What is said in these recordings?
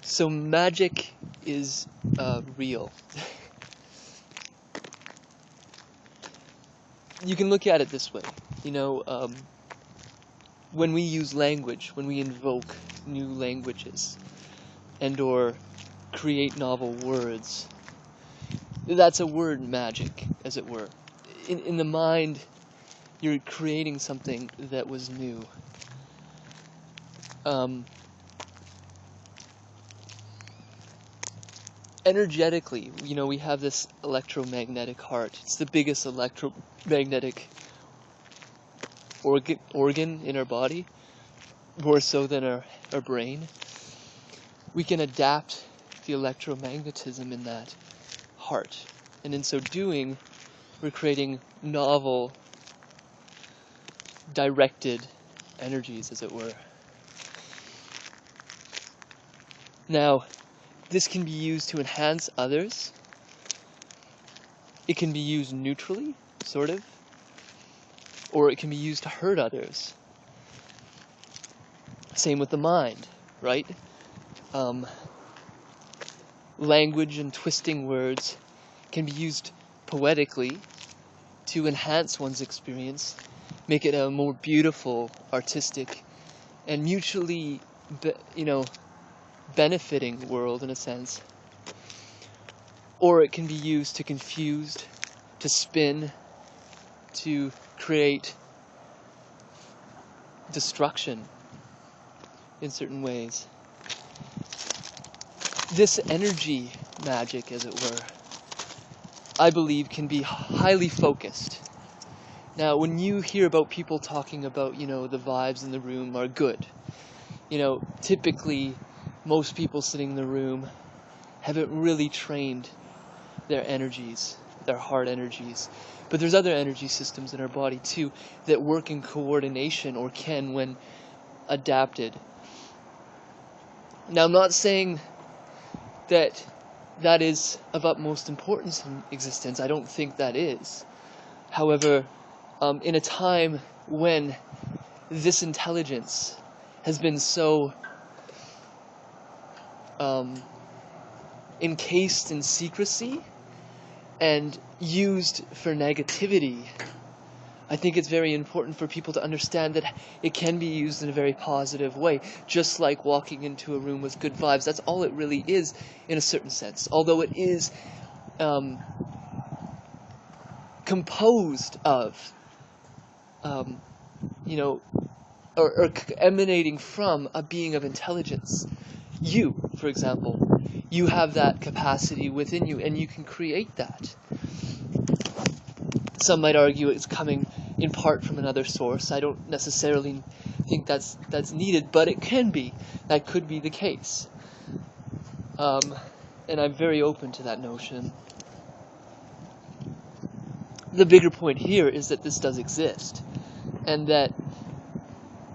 So magic is real. You can look at it this way. You know, when we use language, when we invoke new languages, and or create novel words, that's a word magic, as it were. In the mind, you're creating something that was new. Energetically, you know, we have this electromagnetic heart. It's the biggest electromagnetic organ in our body, more so than our brain. We can adapt the electromagnetism in that heart. And in so doing, we're creating novel, directed energies, as it were. Now, this can be used to enhance others. It can be used neutrally, sort of. Or it can be used to hurt others. Same with the mind, right? Language and twisting words can be used poetically to enhance one's experience, make it a more beautiful, artistic, and mutually, benefiting world in a sense. Or it can be used to confuse, to spin, to create destruction in certain ways. This energy magic, as it were, I believe can be highly focused. Now, when you hear about people talking about, the vibes in the room are good, typically most people sitting in the room haven't really trained their energies, their heart energies. But there's other energy systems in our body too that work in coordination, or can when adapted. Now, I'm not saying that is of utmost importance in existence. I don't think that is. However, in a time when this intelligence has been so encased in secrecy and used for negativity, I think it's very important for people to understand that it can be used in a very positive way, just like walking into a room with good vibes. That's all it really is, in a certain sense. Although it is composed of, or emanating from a being of intelligence. You, for example, you have that capacity within you, and you can create that. Some might argue it's coming in part from another source. I don't necessarily think that's needed, but it can be. That could be the case. And I'm very open to that notion. The bigger point here is that this does exist, and that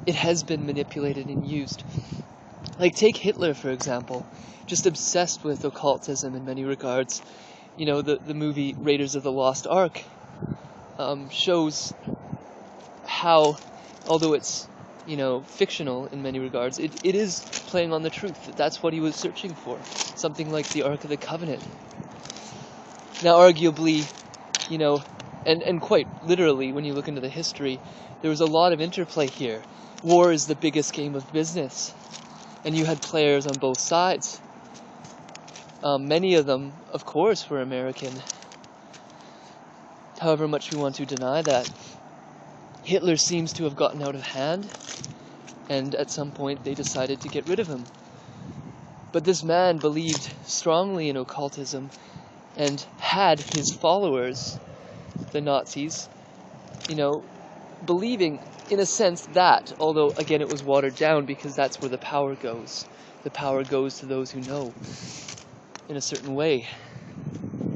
it has been manipulated and used. Like, take Hitler, for example, just obsessed with occultism in many regards. The movie Raiders of the Lost Ark shows how, although it's, fictional in many regards, it is playing on the truth. That's what he was searching for. Something like the Ark of the Covenant. Now, arguably, and quite literally, when you look into the history, there was a lot of interplay here. War is the biggest game of business, and you had players on both sides. Many of them, of course, were American. However much we want to deny that. Hitler seems to have gotten out of hand, and at some point they decided to get rid of him. But this man believed strongly in occultism, and had his followers, the Nazis, believing, in a sense, that, although, again, it was watered down, because that's where the power goes. The power goes to those who know, in a certain way.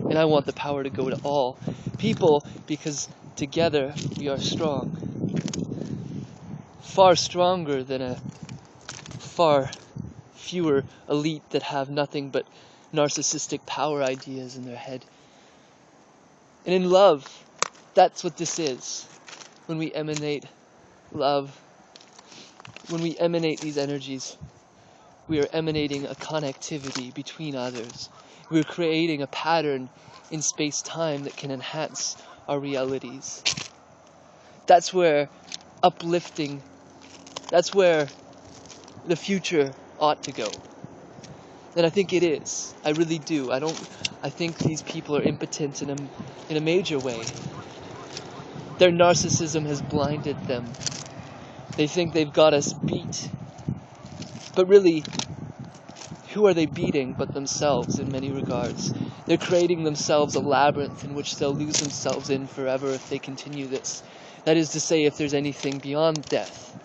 And I want the power to go to all people, because together we are strong. Far stronger than a far fewer elite that have nothing but narcissistic power ideas in their head. And in love, that's what this is. When we emanate love, when we emanate these energies, we are emanating a connectivity between others. We're creating a pattern in space-time that can enhance our realities. That's where uplifting, that's where the future ought to go. And I think it is. I really do. I think these people are impotent in a major way. Their narcissism has blinded them. They think they've got us beat. But really, who are they beating but themselves in many regards? They're creating themselves a labyrinth in which they'll lose themselves in forever if they continue this. That is to say, if there's anything beyond death,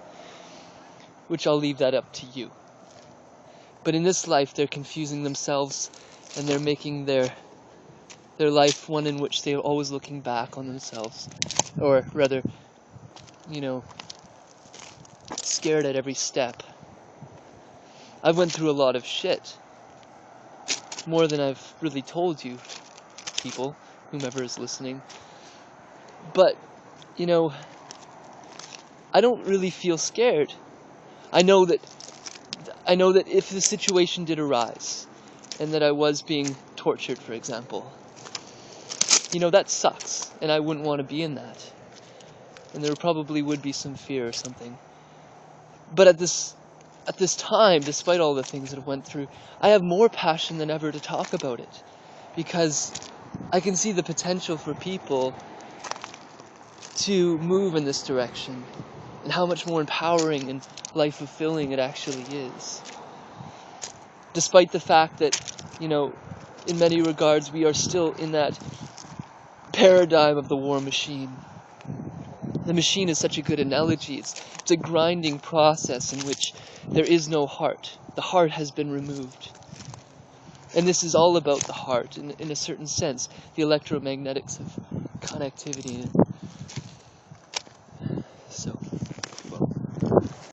which I'll leave that up to you. But in this life, they're confusing themselves, and they're making their life one in which they're always looking back on themselves. Or rather, scared at every step. I've went through a lot of shit. More than I've really told you, people, whomever is listening. But, I don't really feel scared. I know that if the situation did arise, and that I was being tortured, for example, that sucks, and I wouldn't want to be in that. And there probably would be some fear or something. But at this time, despite all the things that I went through, I have more passion than ever to talk about it. Because I can see the potential for people to move in this direction, and how much more empowering and life-fulfilling it actually is. Despite the fact that, in many regards, we are still in that paradigm of the war machine. The machine is such a good analogy. It's a grinding process in which there is no heart. The heart has been removed. And this is all about the heart, in a certain sense, the electromagnetics of connectivity.